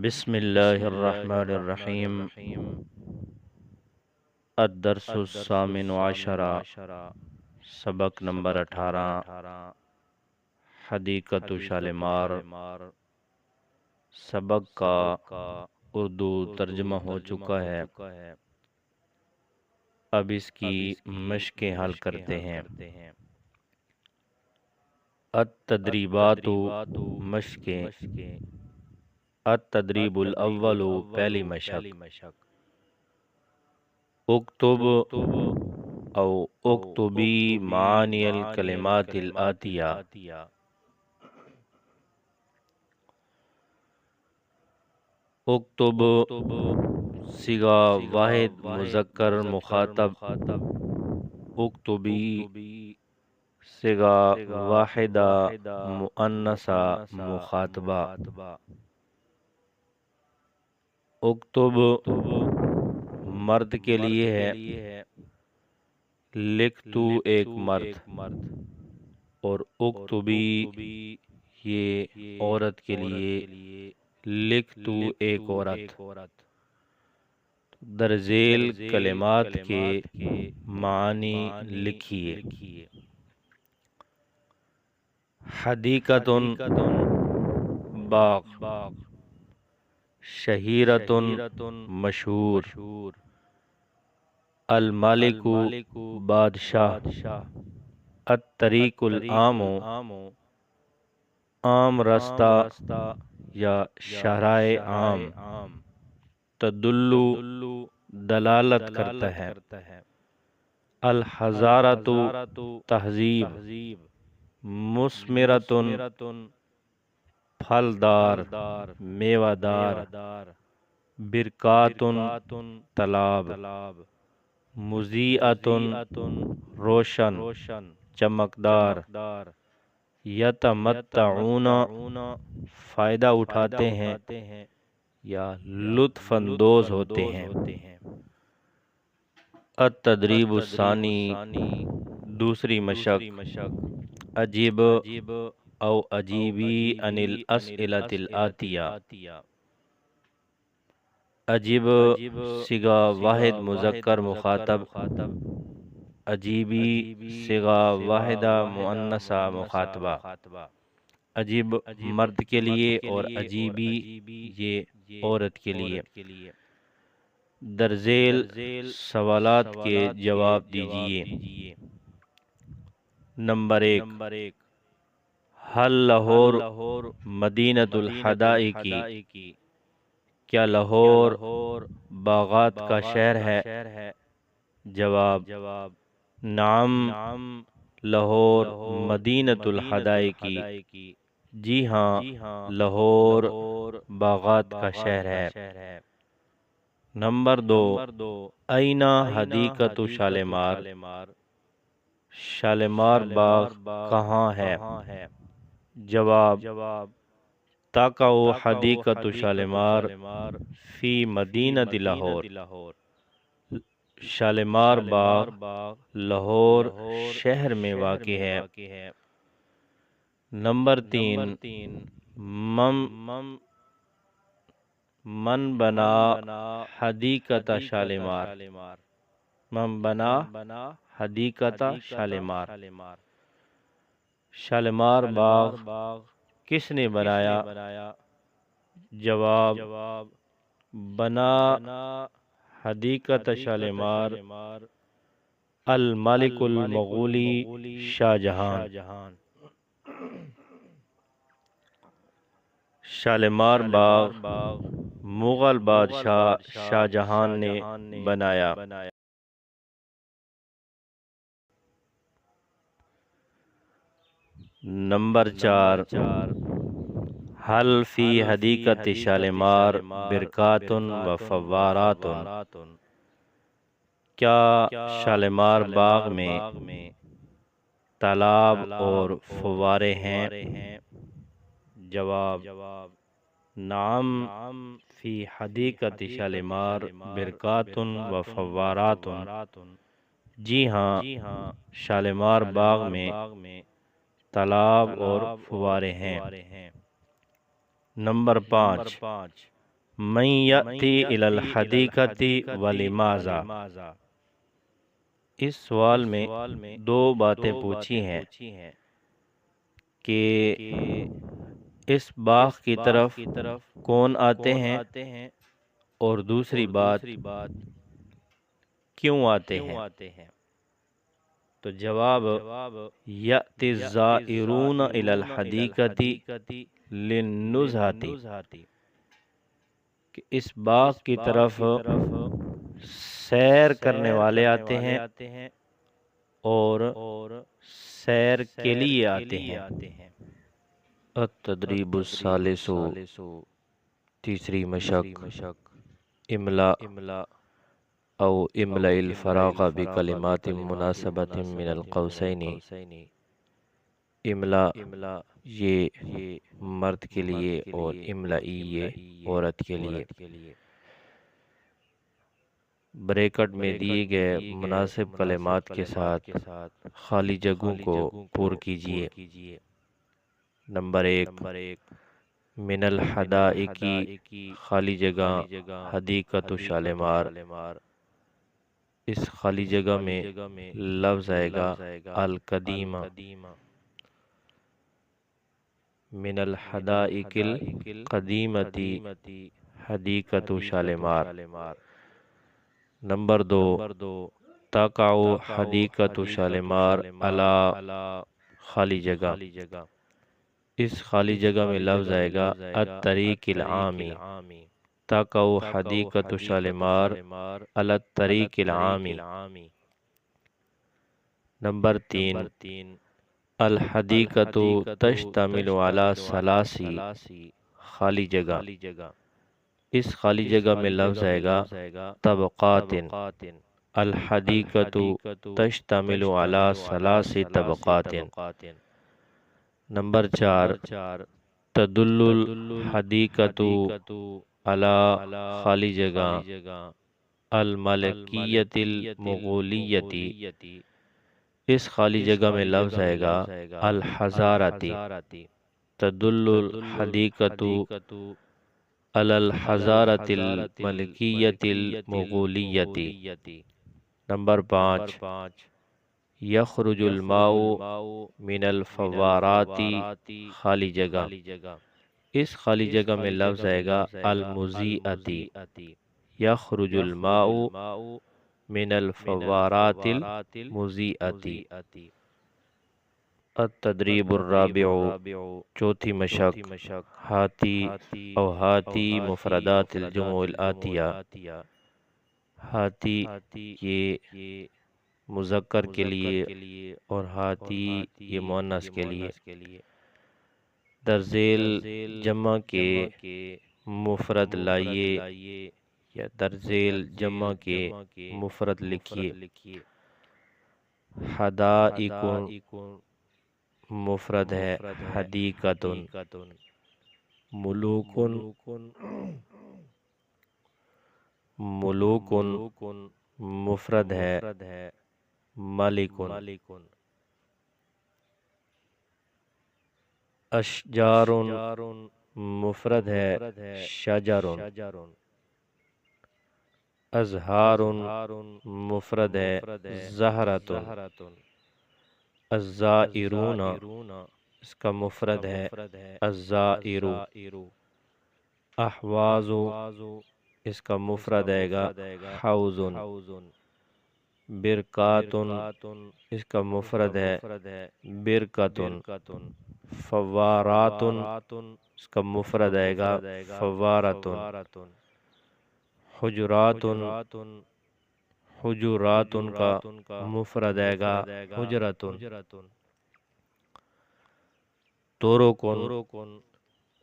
بسم اللہ الرحمن الرحیم الدرس الثامن عشرہ، سبق نمبر 18، حدیقۃ شالیمار۔ سبق کا اردو ترجمہ ہو چکا ہے، اب اس کی مشقیں حل کرتے ہیں۔ التدریبات، مشقیں۔ التدریب الاول، پہلی مشق۔ اکتب او اکتبی معانی الکلمات الآتیہ۔ اکتب صیغہ واحد مذکر مخاطب، اکتبی صیغہ واحدہ مؤنثہ مخاطبہ۔ اکتب مرد کے لیے ہے، لکھ تو ایک مرد، اور اکتبی یہ عورت کے لیے، لکھ تو ایک عورت۔ درذیل کلمات کے معنی لکھیے۔ حدیقۃ باغ، شہیرۃ مشہور، الملک بادشاہ، الطریق العام عام رستہ یا شاہراہ عام، تدل دلالت کرتا ہے، الحضارۃ تہذیب، مثمرۃ پھلدار میوہ دار، برکات تالاب، مضیئۃ روشن چمکدار، یتمتعون فائدہ اٹھاتے ہیں یا لطف اندوز ہوتے ہیں۔ التدریب الثانی، دوسری مشق۔ اجب او اجیبی عن الاسئلۃ الآتیہ۔ اجب صیغہ واحد مذکر مخاطب، اجیبی صیغہ واحدہ مؤنثہ مخاطبہ۔ اجب مرد کے لیے اور اجیبی یہ عورت کے لیے۔ درذیل سوالات کے جواب دیجیے۔ نمبر 1، حل لاہور مدینۃ الحدائق، کیا لاہور باغات کا شہر ہے؟ جواب، نعم لاہور مدینۃ الحدائق، جی ہاں لاہور باغات کا شہر ہے۔ نمبر 2، این حدیقۃ شالیمار، شالیمار باغ کہاں ہے؟ جواب، تقع حدیقۃ شالیمار فی مدینۃ لاہور، شالیمار باغ لاہور شہر میں واقع ہے۔ نمبر 3، من بنا حدیقۃ شالیمار، من بنا حدیقۃ شالیمار، شالیمار باغ کس نے بنایا؟ جواب، بنا حدیقۃ شالیمار الملک المغولی شاہ جہان۔ شالیمار باغ مغل بادشاہ شاہ جہان نے بنایا۔ نمبر 4، حل فی حدیقۃ شالیمار برکات و فوارات، کیا شالیمار باغ میں تالاب اور فوارے ہیں؟ جواب، نعم فی حدیقۃ شالیمار برکات و فوارات، جی ہاں شالیمار باغ میں تالاب اور فوارے ہیں۔ نمبر 5، من یأتی الی الحدیقۃ ولماذا۔ اس سوال میں دو باتیں پوچھی ہیں کہ اس باغ کی طرف کون آتے ہیں، اور دوسری بات کیوں آتے ہیں۔ تو جواب یأتی الزائرون الی الحدیقۃ للنزہۃ، کہ اس باغ کی طرف سیر کرنے والے آتے ہیں اور سیر کے لیے آتے ہیں۔ التدریب الثالث، تیسری مشق، املا او املا الفراغ بکلمات مناسبت من القوسین۔ املا یہ مرد کے لیے اور املائی یہ عورت کے لیے۔ بریکٹ میں دیے گئے مناسب کلمات کے ساتھ خالی جگہوں کو پر کیجیے۔ نمبر 1، من الحدائق، خالی جگہ حدیقۃ شالمار۔ اس خالی جگہ میں لفظ آئے گا القدیمہ۔ من الحدائق القدیمۃ حدیقۃ شالمار۔ نمبر 2، تقع حدیقۃ شالمار علی خالی جگہ۔ اس خالی جگہ میں لفظ آئے گا الطریق العام۔ تقع حدیقۃ شالمار علی الطریق العام۔ نمبر 3، الحدیقۃ تشتمل علی ثلاث، خالی جگہ۔ اس خالی جگہ میں لفظ آئے گا طبقات۔ الحدیقۃ تشتمل علی ثلاث طبقات۔ نمبر 4، تدل الحدیقۃ علی خالی جگہ الملکیۃ المغولیۃ۔ اس خالی جگہ میں لفظ آئے گا الحضارۃ۔ تدل الحدیقۃ علی الحضارۃ الملکیۃ المغولیۃ۔ نمبر 5، یخرج الماء من الفوارات، خالی جگہ۔ اس خالی جگہ میں لفظ آئے گا المضیئۃ۔ یخرج الماء من الفوارات المضیئۃ۔ التدریب الرابع، چوتھی مشق، ہاتی او ہاتی مفردات الجمع الآتیہ۔ ہاتی یہ مذکر کے لیے اور ہاتی یہ مؤنث کے لیے۔ درذیل جمع کے مفرد لائیے یا درذیل جمع کے مفرد لکھیے۔ حدائق مفرد ہے حدیقۃ۔ ملوک مفرد ہے ملک۔ اشجار مفرد ہے شجر۔ ازہار مفرد ہے زہرۃ۔ الزائرون اس کا مفرد ہے الزائر۔ احواز اس کا مفرد آئے گا حوض۔ برکات اس کا مفرد ہے برکۃ۔ فوارات اس کا مفرد آئے گا فوارۃ۔ حجرات حجرات کا مفرد آئے گا حجرۃ۔ طرق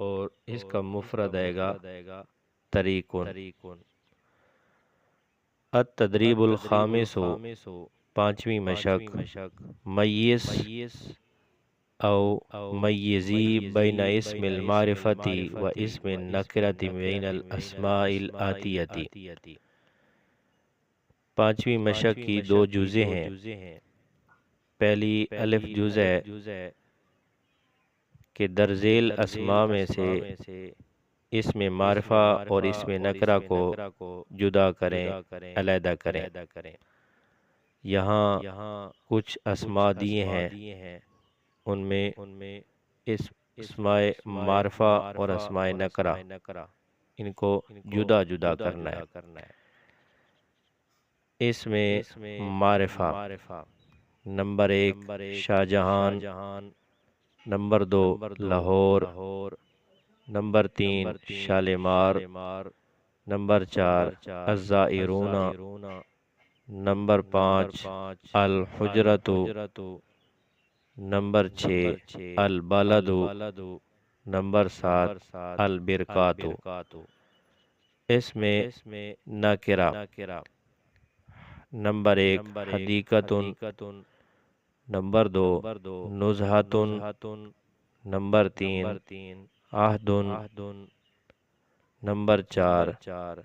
اور اس کا مفرد آئے گا طریق۔ التدریب الخامس، پانچویں مشق، میز او میزی بین اسم المعرفۃ و اسم النکرۃ بین الاسماء الآتیۃ۔ پانچویں مشق کی دو جزء ہیں۔ پہلی الف جز ہے کہ درذیل اسماء میں سے اس میں معرفہ اور اس میں نکرہ کو جدا کریں، علیحدہ کریں۔ یہاں کچھ اسماء دیے ہیں، ان میں اسماء معرفہ اور اسماء نکرہ، ان کو جدا جدا کرنا ہے۔ اس میں معرفہ number 1 Shah Jahan, number 2 Lahore, number 3 Shalimar, number 4 الزائرون، نمبر 5 الحجرۃ، نمبر 6 البلد، نمبر 7 البرکات۔ اس میں نکرہ نمبر 1 حدیقۃ، نمبر 2 نزہۃ، نمبر 3 عہد، نمبر 4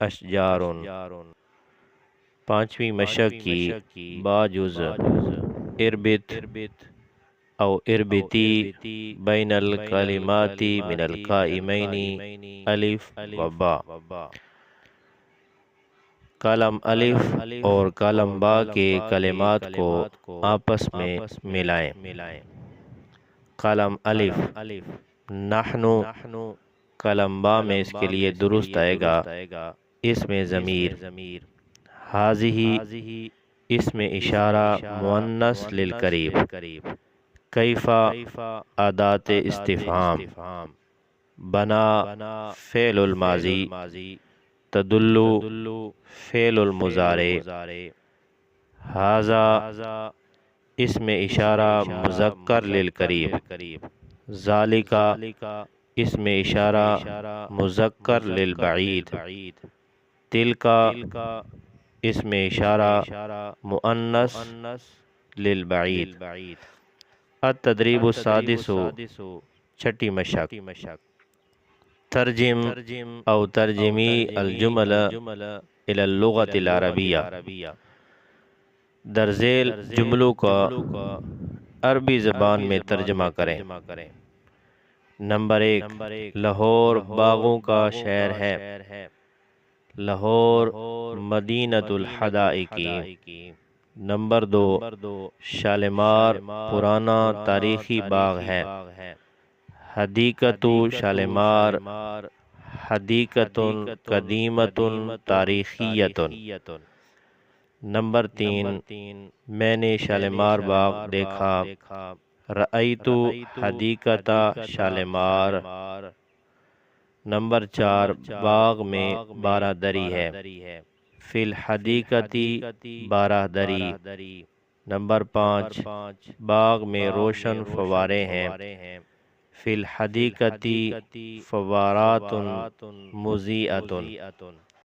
اشجار۔ پانچویں مشق کی باجز اربط او اربطی بین الکلمات من القائمین الف و با۔ کلم الف اور کلم با کے کلمات کو آپس میں ملائیں۔ کلم الف نحن، کلم با میں اس کے لیے درست آئے گا اس میں ضمیر۔ ہذہ اس میں اشارہ مؤنث للقریب۔ کیف اداۃ استفہام۔ بنا فعل الماضی، تدل فعل المضارع۔ ھذا اس میں اشارہ مذکر للقریب۔ ذالک اس میں اشارہ مذکر للبعید۔ تلک اس میں اشارہ مؤنث للبعید۔ التدریب السادس چھٹی مشق۔ ترجم او ترجمی الجمل الی اللغۃ العربیہ۔ در ذیل جملوں کا عربی زبان میں ترجمہ کریں۔ نمبر 1 لاہور باغوں کا شہر ہے۔ لاہور مدینۃ الحدائق۔ نمبر 2 شالیمار پرانا تاریخی باغ ہے۔ حدیقۃ شالیمار حدیقۃ قدیمۃ تاریخیۃ۔ نمبر 3 میں نے شالیمار باغ دیکھا۔ رأیت حدیقۃ شالیمار۔ نمبر 4 باغ میں 12 دری ہے۔ فی الحدیقۃ 12 دری۔ نمبر 5 باغ میں روشن فوارے ہیں۔ فی الحدیقۃ فوارات مضیئۃ۔